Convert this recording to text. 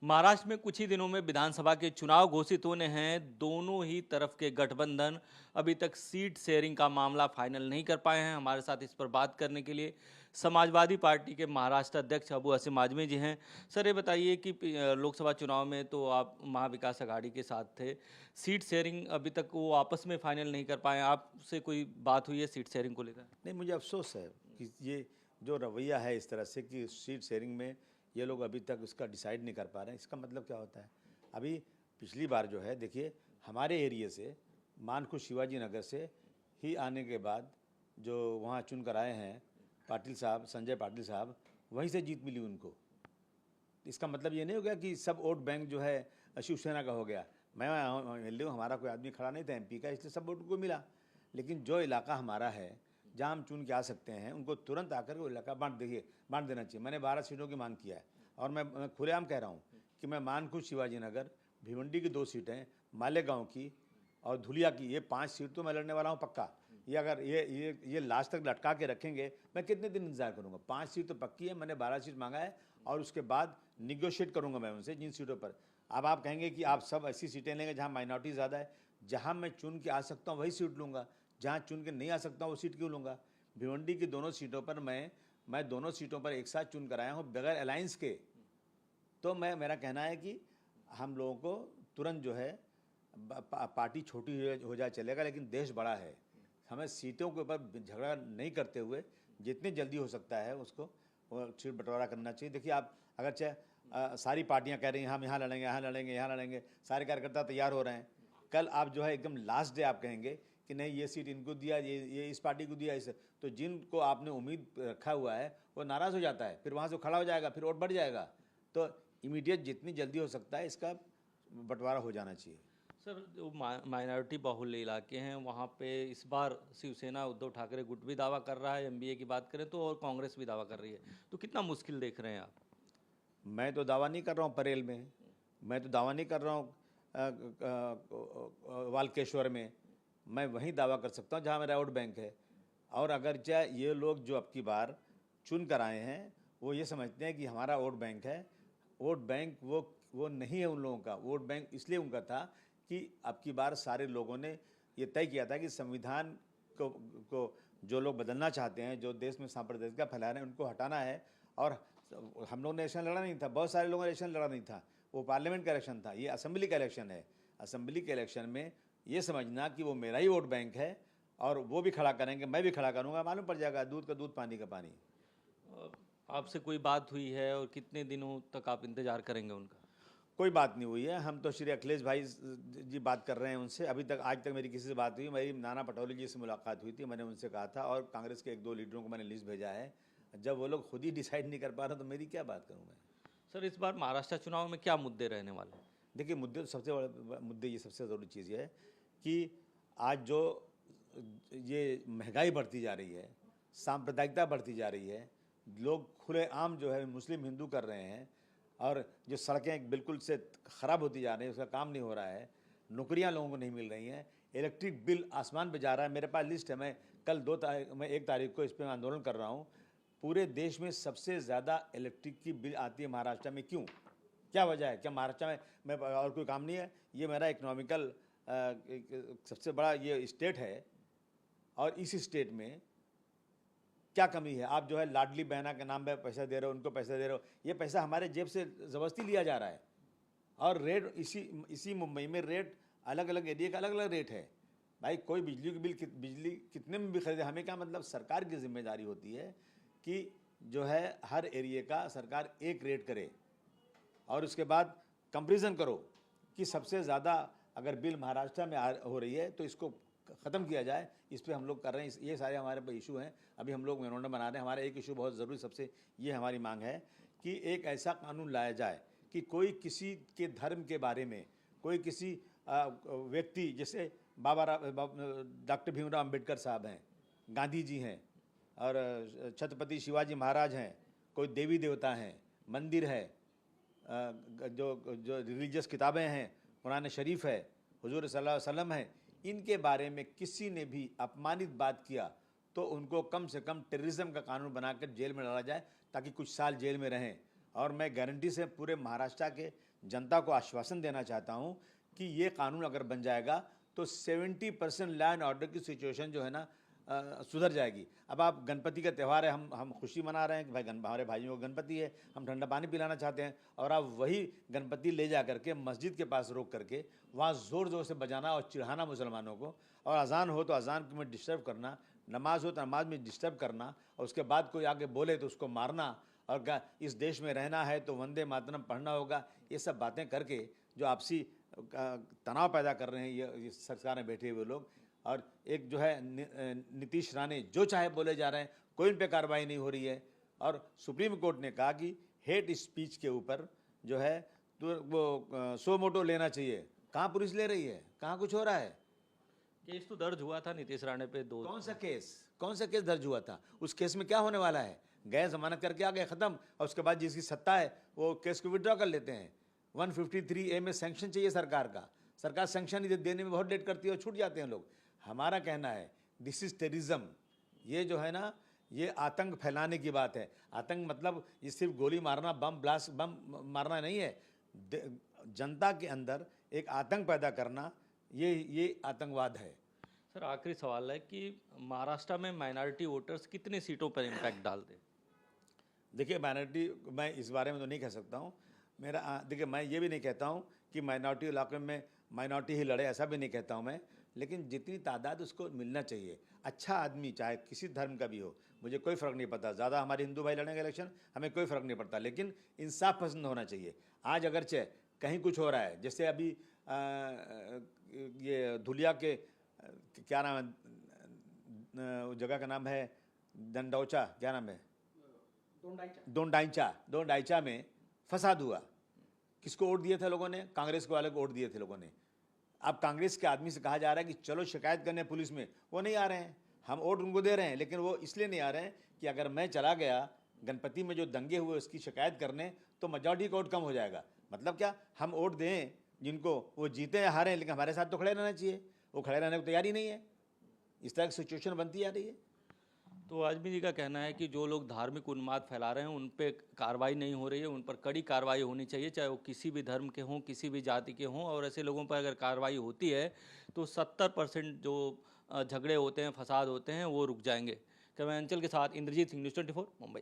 महाराष्ट्र में कुछ ही दिनों में विधानसभा के चुनाव घोषित होने हैं। दोनों ही तरफ के गठबंधन अभी तक सीट शेयरिंग का मामला फाइनल नहीं कर पाए हैं। हमारे साथ इस पर बात करने के लिए समाजवादी पार्टी के महाराष्ट्र अध्यक्ष अबू हसीम आजमी जी हैं। सर, ये बताइए कि लोकसभा चुनाव में तो आप महाविकास अघाड़ी के साथ थे। सीट शेयरिंग अभी तक वो आपस में फाइनल नहीं कर पाए। आपसे कोई बात हुई है सीट शेयरिंग को लेकर? नहीं, मुझे अफसोस है कि ये जो रवैया है इस तरह से कि सीट शेयरिंग में ये लोग अभी तक उसका डिसाइड नहीं कर पा रहे हैं। इसका मतलब क्या होता है? अभी पिछली बार जो है, देखिए, हमारे एरिए से मानखुश शिवाजी नगर से ही आने के बाद जो वहाँ चुन कर आए हैं पाटिल साहब, संजय पाटिल साहब, वहीं से जीत मिली उनको। इसका मतलब ये नहीं हो गया कि सब वोट बैंक जो है शिवसेना का हो गया। मैं हिल हूँ, हमारा कोई आदमी खड़ा नहीं था एमपी का, इसलिए सब वोट को मिला। लेकिन जो इलाका हमारा है जहाँ हम चुन के आ सकते हैं, उनको तुरंत आकर वो इलाका बांट देना चाहिए। मैंने 12 सीटों की मांग किया है और मैं खुलेआम कह रहा हूँ कि मैं मानकुश शिवाजी नगर, भिवंडी की 2 सीटें, मालेगांव की और धुलिया की, ये 5 सीट तो मैं लड़ने वाला हूँ पक्का। ये अगर ये लास्ट तक लटका के रखेंगे, मैं कितने दिन इंतजार करूँगा? 5 सीट तो पक्की है, मैंने 12 सीट मांगा है और उसके बाद निगोशिएट करूँगा मैं उनसे जिन सीटों पर। अब आप कहेंगे कि आप सब ऐसी सीटें लेंगे जहाँ माइनॉरिटी ज़्यादा है। जहाँ मैं चुन के आ सकता हूँ वही सीट लूँगा, जहाँ चुन के नहीं आ सकता हूँ वो सीट क्यों लूँगा? भिवंडी की दोनों सीटों पर मैं दोनों सीटों पर एक साथ चुन कर आया हूँ बगैर अलायंस के। तो मेरा कहना है कि हम लोगों को तुरंत जो है पार्टी छोटी हो जाए चलेगा, लेकिन देश बड़ा है। हमें सीटों के ऊपर झगड़ा नहीं करते हुए जितनी जल्दी हो सकता है उसको सीट बंटवारा करना चाहिए। देखिए, आप अगर चाहे सारी पार्टियां कह रही हैं हम यहाँ लड़ेंगे, यहाँ लड़ेंगे, यहाँ लड़ेंगे, सारे कार्यकर्ता तैयार हो रहे हैं। कल आप जो है एकदम लास्ट डे आप कहेंगे कि नहीं, ये सीट इनको दिया, ये इस पार्टी को दिया, इसे, तो जिनको आपने उम्मीद रखा हुआ है वो नाराज़ हो जाता है, फिर वहाँ से खड़ा हो जाएगा, फिर वोट बढ़ जाएगा। तो इमीडिएट जितनी जल्दी हो सकता है इसका बंटवारा हो जाना चाहिए। सर, जो माइनॉरिटी बाहुल्य इलाके हैं वहाँ पे इस बार शिवसेना उद्धव ठाकरे गुट भी दावा कर रहा है, एमबीए की बात करें तो, और कांग्रेस भी दावा कर रही है। तो कितना मुश्किल देख रहे हैं आप? मैं तो दावा नहीं कर रहा हूँ परेल में, मैं तो दावा नहीं कर रहा हूँ वालकेश्वर में। मैं वहीं दावा कर सकता हूँ जहाँ मेरा वोट बैंक है। और अगर चाहे ये लोग जो अब की बार चुन कर आए हैं वो ये समझते हैं कि हमारा वोट बैंक है, वोट बैंक वो नहीं है। उन लोगों का वोट बैंक इसलिए उनका था कि अब की बार सारे लोगों ने ये तय किया था कि संविधान को जो लोग बदलना चाहते हैं, जो देश में सांप्रदायिकता फैला रहे हैं, उनको हटाना है। और हम लोगों ने इलेक्शन लड़ा नहीं था, बहुत सारे लोगों ने इलेक्शन लड़ा नहीं था, वो पार्लियामेंट का इलेक्शन था, ये असेंबली का इलेक्शन है। असेंबली के इलेक्शन में ये समझना कि वो मेरा ही वोट बैंक है और वो भी खड़ा करेंगे, मैं भी खड़ा करूँगा, मालूम पड़ जाएगा दूध का दूध, पानी का पानी। आपसे कोई बात हुई है और कितने दिनों तक आप इंतजार करेंगे उनका? कोई बात नहीं हुई है। हम तो श्री अखिलेश भाई जी बात कर रहे हैं उनसे। अभी तक आज तक मेरी किसी से बात हुई? मेरी नाना पटौली जी से मुलाकात हुई थी, मैंने उनसे कहा था, और कांग्रेस के 1-2 लीडरों को मैंने लिस्ट भेजा है। जब वो लोग खुद ही डिसाइड नहीं कर पा रहे तो मेरी क्या बात करूँ मैं? सर, इस बार महाराष्ट्र चुनाव में क्या मुद्दे रहने वाले हैं? देखिए, मुद्दे तो सबसे बड़े मुद्दे, ये सबसे ज़रूरी चीज़ ये है कि आज जो ये महंगाई बढ़ती जा रही है, सांप्रदायिकता बढ़ती जा रही है, लोग खुलेआम जो है मुस्लिम हिंदू कर रहे हैं, और जो सड़कें बिल्कुल से ख़राब होती जा रही हैं, उसका काम नहीं हो रहा है, नौकरियां लोगों को नहीं मिल रही हैं, इलेक्ट्रिक बिल आसमान पे जा रहा है। मेरे पास लिस्ट है, मैं कल 1 तारीख को इस पर आंदोलन कर रहा हूँ। पूरे देश में सबसे ज़्यादा इलेक्ट्रिक की बिल आती है महाराष्ट्र में। क्यों? क्या वजह है? क्या महाराष्ट्र में मैं और कोई काम नहीं है? ये मेरा इकोनॉमिकल सबसे बड़ा ये स्टेट है, और इस स्टेट में क्या कमी है? आप जो है लाडली बहना के नाम पे पैसा दे रहे हो, उनको पैसा दे रहे हो, ये पैसा हमारे जेब से ज़बरदस्ती लिया जा रहा है। और रेट इसी मुंबई में रेट अलग अलग एरिया का अलग अलग रेट है। भाई, कोई बिजली की बिजली कितने में भी खरीदे, हमें क्या मतलब? सरकार की जिम्मेदारी होती है कि जो है हर एरिए का सरकार एक रेट करे और उसके बाद कंपैरिजन करो कि सबसे ज़्यादा अगर बिल महाराष्ट्र में हो रही है तो इसको ख़त्म किया जाए। इस पर हम लोग कर रहे हैं, ये सारे हमारे पे इशू हैं। अभी हम लोग मेमोरेंडम बना रहे हैं। हमारा एक इशू बहुत ज़रूरी, सबसे ये हमारी मांग है कि एक ऐसा कानून लाया जाए कि कोई किसी के धर्म के बारे में, कोई किसी व्यक्ति, जैसे डॉक्टर भीमराव अम्बेडकर साहब हैं, गांधी जी हैं, और छत्रपति शिवाजी महाराज हैं, कोई देवी देवता हैं, मंदिर है, जो जो रिलीजियस किताबें हैं, कुरान शरीफ है, हुजूर सल्लल्लाहु अलैहि वसल्लम है, इनके बारे में किसी ने भी अपमानित बात किया तो उनको कम से कम टेररिज्म का कानून बनाकर जेल में डाला जाए, ताकि कुछ साल जेल में रहें। और मैं गारंटी से पूरे महाराष्ट्र के जनता को आश्वासन देना चाहता हूं कि ये कानून अगर बन जाएगा तो 70% लॉ एंड ऑर्डर की सिचुएशन जो है ना सुधर जाएगी। अब आप गणपति का त्यौहार है, हम खुशी मना रहे हैं कि भाई हमारे भाइयों को गणपति है, हम ठंडा पानी पिलाना चाहते हैं, और आप वही गणपति ले जा करके मस्जिद के पास रोक करके वहाँ ज़ोर ज़ोर से बजाना और चिढ़ाना मुसलमानों को, और अजान हो तो अजान में डिस्टर्ब करना, नमाज हो तो नमाज में डिस्टर्ब करना, और उसके बाद कोई आगे बोले तो उसको मारना, और इस देश में रहना है तो वंदे मातरम पढ़ना होगा, ये सब बातें करके जो आपसी तनाव पैदा कर रहे हैं ये सरकार में बैठे हुए लोग। और एक जो है नीतीश राणे जो चाहे बोले जा रहे हैं, कोई उन पर कार्रवाई नहीं हो रही है। और सुप्रीम कोर्ट ने कहा कि हेट स्पीच के ऊपर जो है तो वो सो मोटो लेना चाहिए। कहाँ पुलिस ले रही है, कहाँ कुछ हो रहा है? केस तो दर्ज हुआ था नीतीश राणे पे दो। कौन सा केस दर्ज हुआ था? उस केस में क्या होने वाला है? गए जमानत करके आ गए, खत्म, और उसके बाद जिसकी सत्ता है वो केस को विड्रॉ कर लेते हैं। 153A में सैंक्शन चाहिए सरकार का, सरकार सैंक्शन देने में बहुत लेट करती है और छूट जाते हैं लोग। हमारा कहना है दिस इज टेररिज्म। ये जो है ना, ये आतंक फैलाने की बात है। आतंक मतलब ये सिर्फ गोली मारना, बम मारना नहीं है, जनता के अंदर एक आतंक पैदा करना, ये आतंकवाद है। सर आखिरी सवाल है कि महाराष्ट्र में माइनॉरिटी वोटर्स कितने सीटों पर इम्पैक्ट डालते? देखिए माइनॉरिटी, मैं इस बारे में तो नहीं कह सकता हूँ। देखिए मैं ये भी नहीं कहता हूँ कि माइनॉरिटी इलाके में माइनॉरिटी ही लड़े, ऐसा भी नहीं कहता हूँ मैं, लेकिन जितनी तादाद उसको मिलना चाहिए, अच्छा आदमी चाहे किसी धर्म का भी हो, मुझे कोई फ़र्क नहीं पड़ता। ज़्यादा हमारे हिंदू भाई लड़ेंगे इलेक्शन, हमें कोई फ़र्क नहीं पड़ता, लेकिन इंसाफ पसंद होना चाहिए। आज अगरचे कहीं कुछ हो रहा है, जैसे अभी ये धुलिया के क्या नाम है, जगह का नाम है दंडौचा, क्या नाम है, दोंडाइचा में फसाद हुआ। किसको वोट दिए थे लोगों ने? कांग्रेस के वाले को वोट दिए थे लोगों ने। अब कांग्रेस के आदमी से कहा जा रहा है कि चलो शिकायत करने पुलिस में, वो नहीं आ रहे हैं। हम वोट उनको दे रहे हैं, लेकिन वो इसलिए नहीं आ रहे हैं कि अगर मैं चला गया गणपति में जो दंगे हुए उसकी शिकायत करने, तो मेजॉरिटी का वोट कम हो जाएगा। मतलब क्या, हम वोट दें जिनको, वो जीते या हारें, लेकिन हमारे साथ तो खड़े रहना चाहिए। वो खड़े रहने को तैयार ही नहीं है। इस तरह की सिचुएशन बनती जा रही है। तो आजमी जी का कहना है कि जो लोग धार्मिक उन्माद फैला रहे हैं उन पे कार्रवाई नहीं हो रही है, उन पर कड़ी कार्रवाई होनी चाहिए, चाहे वो किसी भी धर्म के हों, किसी भी जाति के हों, और ऐसे लोगों पर अगर कार्रवाई होती है तो 70% जो झगड़े होते हैं, फसाद होते हैं, वो रुक जाएंगे। कैमरा अंचल के साथ इंद्रजीत सिंह, न्यूज़ 24 मुंबई।